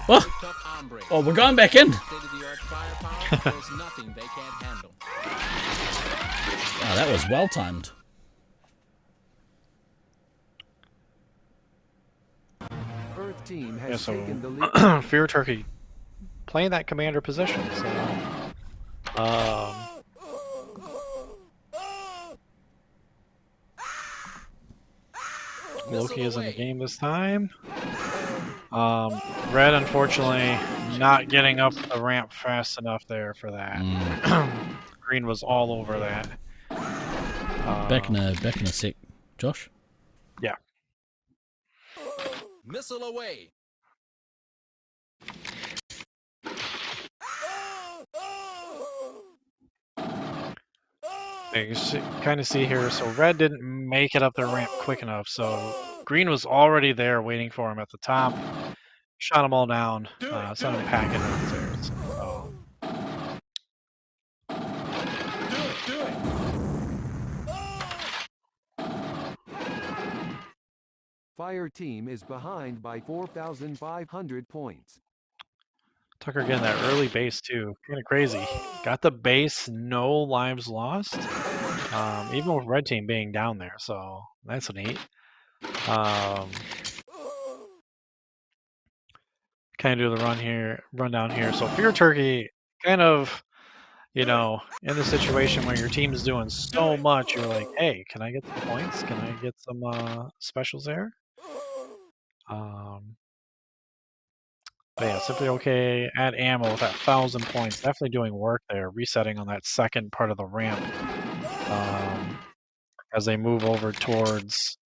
Oh, we're going back in. Oh, that was well timed. Earth team has Yeah, so taken the lead. Fear Turkey playing that commander position. So, Loki is in the game this time. Red, unfortunately, not getting up the ramp fast enough there for that. Green was all over that. Back in a sec, Josh. Yeah. Missile away. You kind of see here, so Red didn't make it up the ramp quick enough, so Green was already there waiting for him at the top. Shot them all down, sent him packing downstairs. So. Fire team is behind by 4,500 points. Tucker getting that early base too, kind of crazy. Got the base, no lives lost, even with red team being down there, so that's neat. Kind of do the run down here. So Fear Turkey, kind of, you know, in the situation where your team is doing so much, you're like, hey, can I get some points? Can I get some specials there? But yeah, simply okay. Add ammo with that 1,000 points. Definitely doing work there. Resetting on that second part of the ramp as they move over towards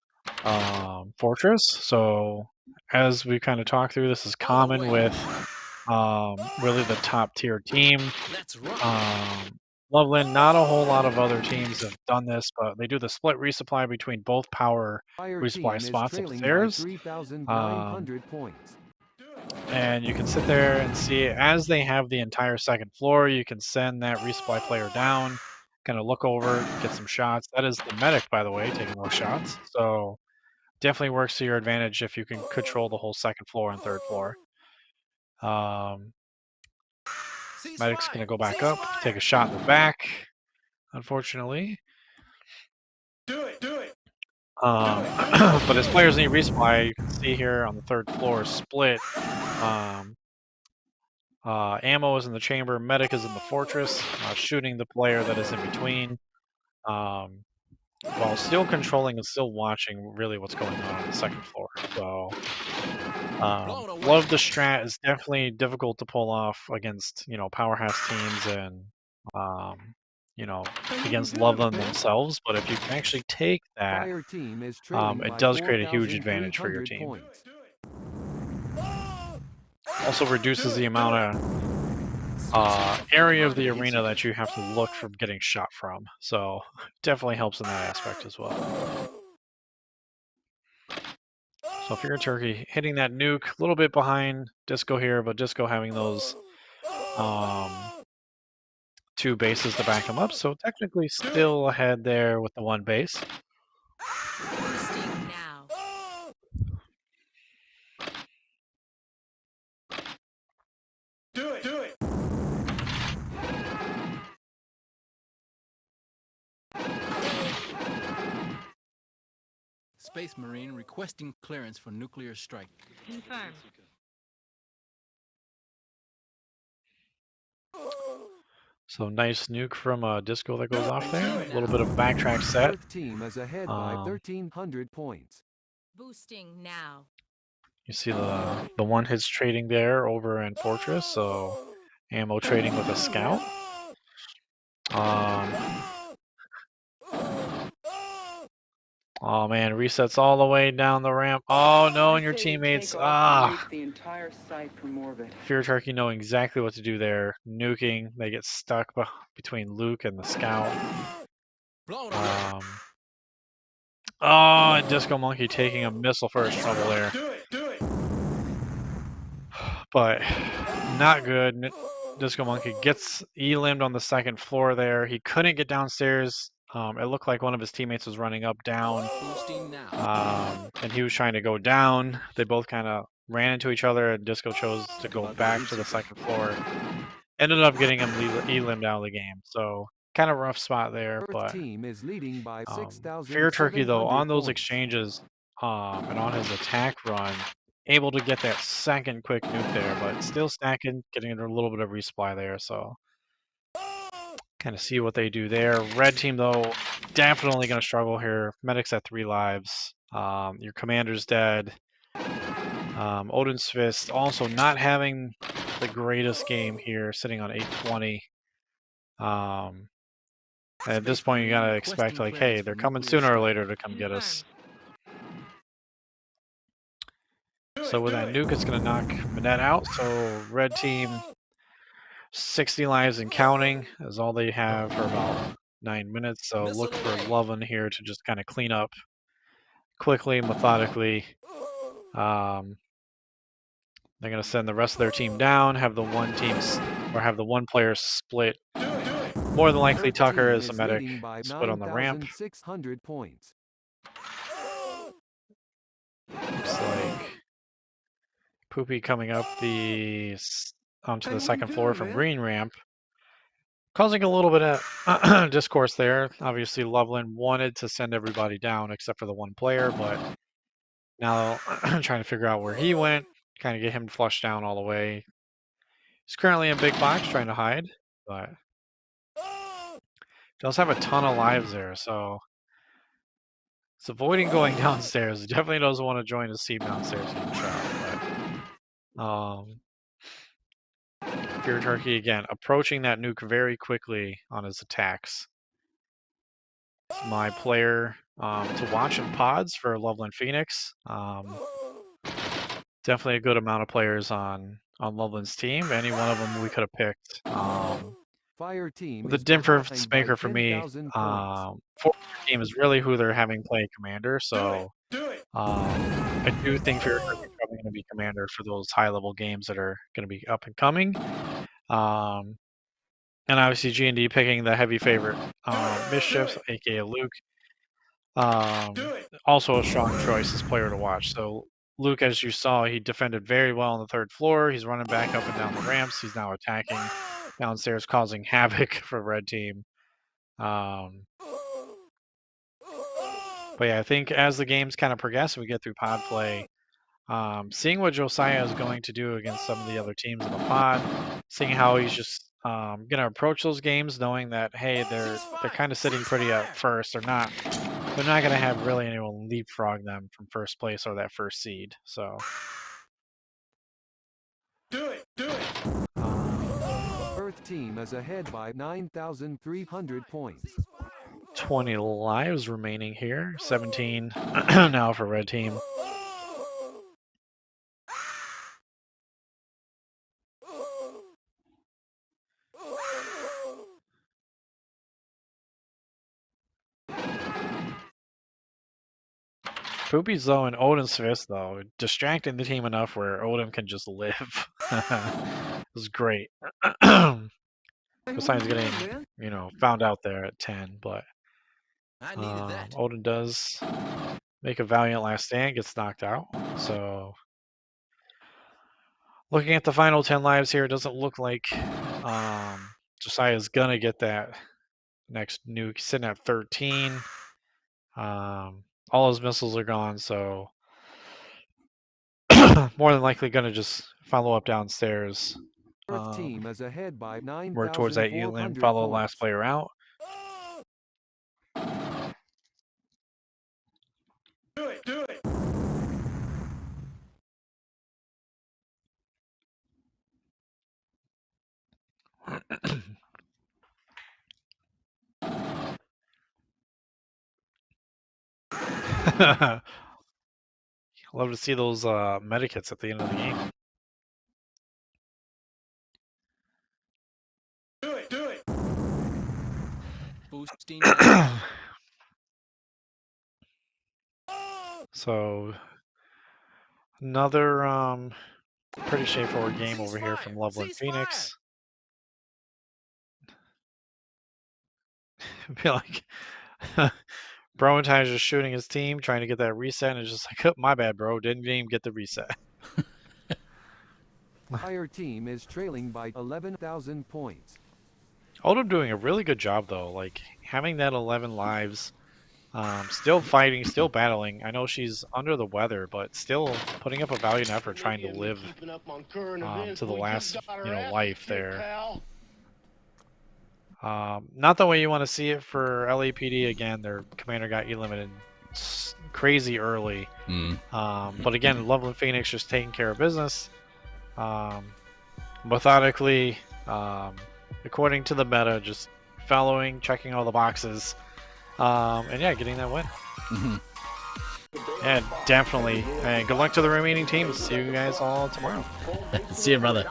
Fortress. So as we kind of talk through, this is common with really the top tier team. Loveland, not a whole lot of other teams have done this, but they do the split resupply between both power resupply spots upstairs. 3,900 points. And you can sit there and see as they have the entire second floor, you can send that resupply player down, kind of look over, get some shots. That is the medic, by the way, taking those shots. So definitely works to your advantage if you can control the whole second floor and third floor. Medic's going to go back up, take a shot in the back, unfortunately. Do it. But as players need resupply, you can see here on the third floor split. Ammo is in the chamber, medic is in the fortress, shooting the player that is in between, while still controlling and still watching really what's going on the second floor. So, love the strat. Is definitely difficult to pull off against, you know, powerhouse teams and, you know, against Loveland themselves. But if you can actually take that, it does create a huge advantage for your team. Points. Also reduces the amount of area of the arena that you have to look from getting shot from. So definitely helps in that aspect as well. So Fear Turkey hitting that nuke, a little bit behind Disco here, but Disco having those two bases to back him up. So technically still ahead there with the one base. Do it. Space Marine requesting clearance for nuclear strike. Confirm. So nice nuke from Disco that goes off there. A little bit of backtrack set. Earth team is ahead by 1,300 points. Boosting now. You see the one hits trading there over in Fortress, so ammo trading with a scout. Oh man, resets all the way down the ramp. Oh no, and your teammates, the entire site from orbit. Fear Turkey know exactly what to do there. Nuking, they get stuck between Luke and the scout. Oh, and Disco Monkey taking a missile for his trouble there. Do it. But not good. Disco Monkey gets elimed on the second floor there. He couldn't get downstairs. It looked like one of his teammates was running up, down, and he was trying to go down. They both kind of ran into each other, and Disco chose to go back to the second floor. Ended up getting him elimed out of the game. So kind of rough spot there, Earth but team is leading by Fear Turkey though 6,700 on those points. exchanges and on his attack run, able to get that second quick nuke there, but still stacking, getting a little bit of resupply there. So kind of see what they do there. Red team though definitely going to struggle here. Medic's at 3 lives. Your commander's dead. Odin's Fist also not having the greatest game here, sitting on 820. At this point, you gotta expect like, hey, they're coming sooner or later to come get us. So with that nuke, it's gonna knock Manette out. So red team, 60 lives and counting is all they have for about 9 minutes. So look for Loveland here to just kind of clean up quickly, methodically. They're going to send the rest of their team down, have the one player split. More than likely, Tucker is a medic, split on the ramp. 600 points. Looks like Poopy coming up onto the second floor from green ramp, causing a little bit of discourse there. Obviously, Loveland wanted to send everybody down except for the one player, but now trying to figure out where he went, kind of get him flushed down all the way. He's currently in big box trying to hide, but does have a ton of lives there, so it's avoiding going downstairs. He definitely doesn't want to join his team downstairs getting shot. But, Fear Turkey again, approaching that nuke very quickly on his attacks. It's my player to watch in pods for Loveland Phoenix. Definitely a good amount of players on Loveland's team. Any one of them we could have picked. Fire team The difference maker for me, for team is really who they're having play commander. So I do think Fear Turkey is probably going to be commander for those high-level games that are going to be up and coming. And obviously G&D picking the heavy favorite, Mischief, aka Luke. Also a strong choice as player to watch. So Luke, as you saw, he defended very well on the third floor. He's running back up and down the ramps. He's now attacking downstairs, causing havoc for red team. But yeah, I think as the games kind of progress and we get through pod play, seeing what Josiah is going to do against some of the other teams in the pod, seeing how he's just going to approach those games, knowing that hey, they're kind of sitting pretty at first. They're not going to have really anyone leapfrog them from first place or that first seed. So Do it. Earth team is ahead by 9,300 points. 20 lives remaining here. 17 now for red team. Poopy's though and Odin's Fist though, distracting the team enough where Odin can just live. It was great. Besides getting, found out there at 10, but I needed that. Odin does make a valiant last stand, gets knocked out. So looking at the final 10 lives here, it doesn't look like Josiah's gonna get that next nuke. He's sitting at 13. All his missiles are gone, so more than likely going to just follow up downstairs. Earth team is ahead by 9,400 work towards that elim, follow the last player out. Do it. Love to see those medikits at the end of the game. Do it. Boosting. So another pretty straightforward game over here from Loveland Phoenix. I feel like Broentine's just shooting his team, trying to get that reset, and it's just like, oh, my bad, bro. Didn't even get the reset. Fire team is trailing by 11,000 points. Odom doing a really good job though, like having that 11 lives, still fighting, still battling. I know she's under the weather, but still putting up a valiant effort trying to live to the last, life there. Not the way you want to see it for LAPD. Again, their commander got eliminated crazy early. But again, Loveland Phoenix just taking care of business, methodically, according to the meta, just following, checking all the boxes, and yeah, getting that win. Yeah, definitely. And good luck to the remaining teams. See you guys all tomorrow. See you, brother.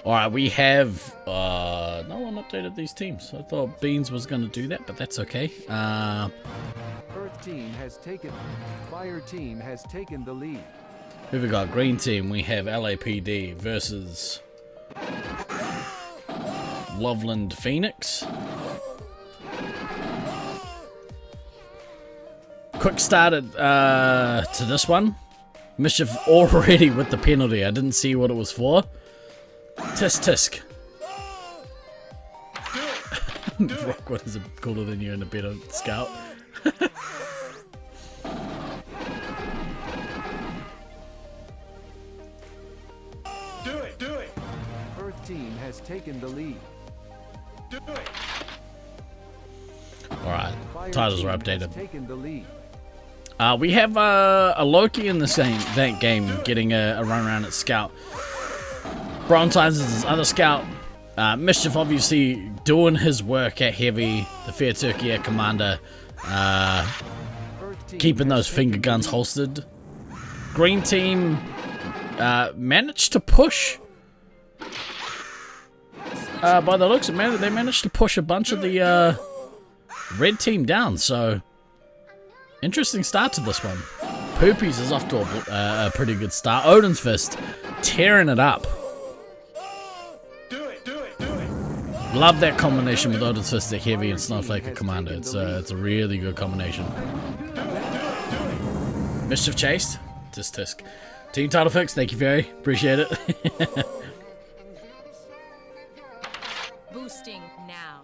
Alright, we have no one updated these teams. I thought Beans was going to do that, but that's okay. Earth team has taken. Fire team has taken the lead. Who we got? Green team, we have LAPD versus Loveland Phoenix. Quick start to this one. Mischief already with the penalty. I didn't see what it was for. Tisk tisk. Rockwood is cooler than you and a better scout. Do it, do it, Earth team has taken the lead. do it. Alright, Fire titles team are has updated. taken the lead. We have a Loki in that game getting a run around at scout. Brontimes is his other scout. Mischief obviously doing his work at heavy. The Fair Turkey Air Commander Earth team keeping has those finger taken guns the lead. holstered. Green team managed to push. By the looks of it, they managed to push a bunch of the red team down. So interesting start to this one. Poopies is off to a pretty good start. Odin's Fist tearing it up. Do it, do it, do it. Love that combination with Odin's Fist, the heavy, and Snowflake at Commander. It's a really good combination. Mischief chased. Tisk tisk. Team title fix. Thank you, Fairy. Appreciate it. Boosting now.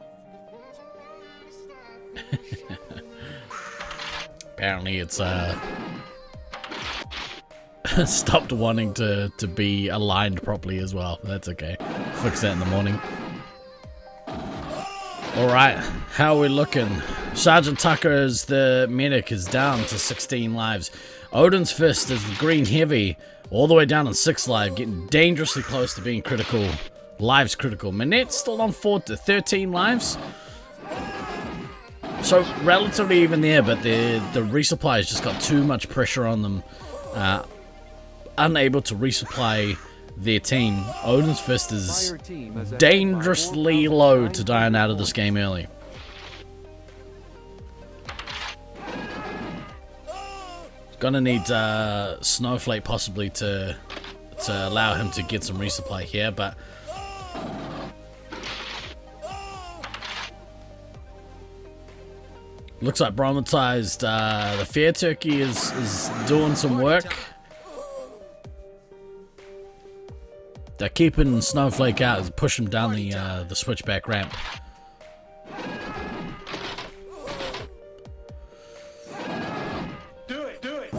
Apparently, it's stopped wanting to be aligned properly as well. That's okay. Fix that in the morning. Alright, how are we looking? Sergeant Tucker's the medic is down to 16 lives. Odin's Fist is the green heavy, all the way down on 6 lives, getting dangerously close to being critical. Lives critical. Manette's still on 13 lives. So relatively even there, but the resupply has just got too much pressure on them. Unable to resupply their team. Odin's Fist is Fire team is ahead by dangerously low to dying out of this game early. Gonna need Snowflake possibly to allow him to get some resupply here, but looks like Bromatized, the Fair Turkey is doing some work. They're keeping Snowflake out as push him down the switchback ramp. Do it, do it.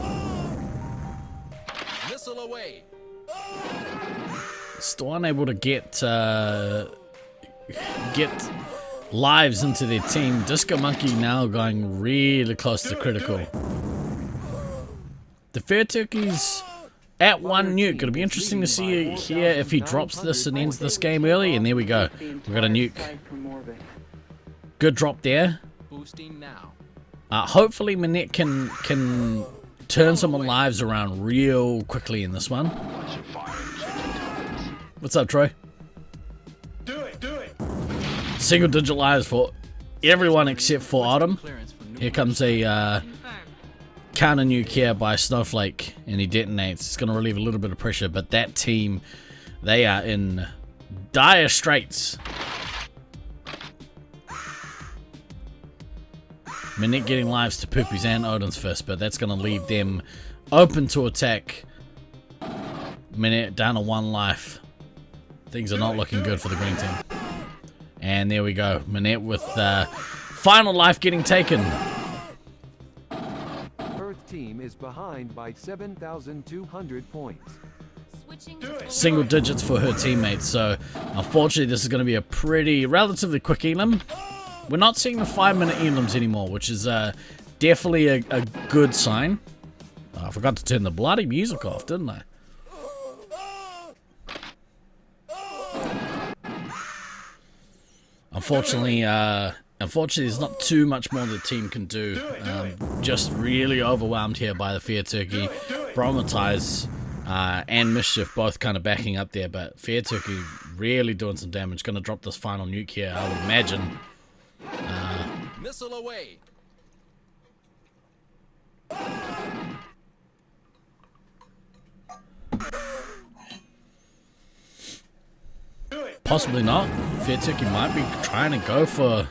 Missile away. Still unable to get lives into their team. Disco Monkey now going really close to critical. The Fair Turkey's at 1 nuke. It'll be interesting to see here if he drops this and ends this game early. And there we go. We got a nuke. Good drop there. Boosting now. Hopefully Manette can turn some lives around real quickly in this one. What's up, Troy? Do it, do it. Single digit lives for everyone except for Autumn. Here comes a Confirmed. counter nuke here by Snowflake, and he detonates. It's going to relieve a little bit of pressure, but that team, they are in dire straits. Manette getting lives to Poopies and Odin's Fist, but that's going to leave them open to attack Minute down to 1 life. Things are not looking good for the green team. And there we go. Minette with final life getting taken. Earth team is behind by 7,200 points. Switching Single digits for her teammates. So unfortunately this is going to be a relatively quick elim. We're not seeing the 5-minute elims anymore, which is definitely a good sign. Oh, I forgot to turn the bloody music off, didn't I? Unfortunately, there's not too much more the team can do. Just really overwhelmed here by the Fair Turkey. Bromatize and Mischief both kind of backing up there, but Fair Turkey really doing some damage. Going to drop this final nuke here, I would imagine. Missile away. Possibly not. Fair Turkey might be trying to go for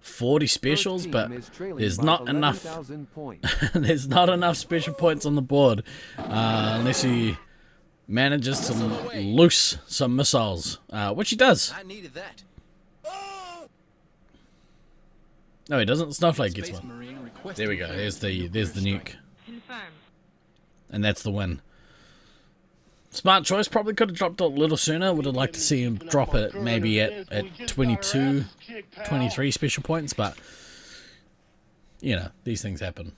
40 specials, Earth but team is trailing there's by not enough. 11,000 points. There's not enough special points on the board unless he manages to loose some missiles, which he does. I needed that. No, he doesn't. Snowflake gets Space one. Marine requesting There we go. There's the nuke, confirmed. and that's the win. Smart choice. Probably could have dropped it a little sooner. Would have liked to see him drop it maybe at 22, 23 special points, but you know, these things happen.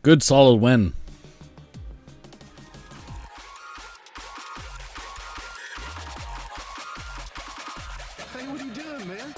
Good solid win. Hey, what are you doing, man?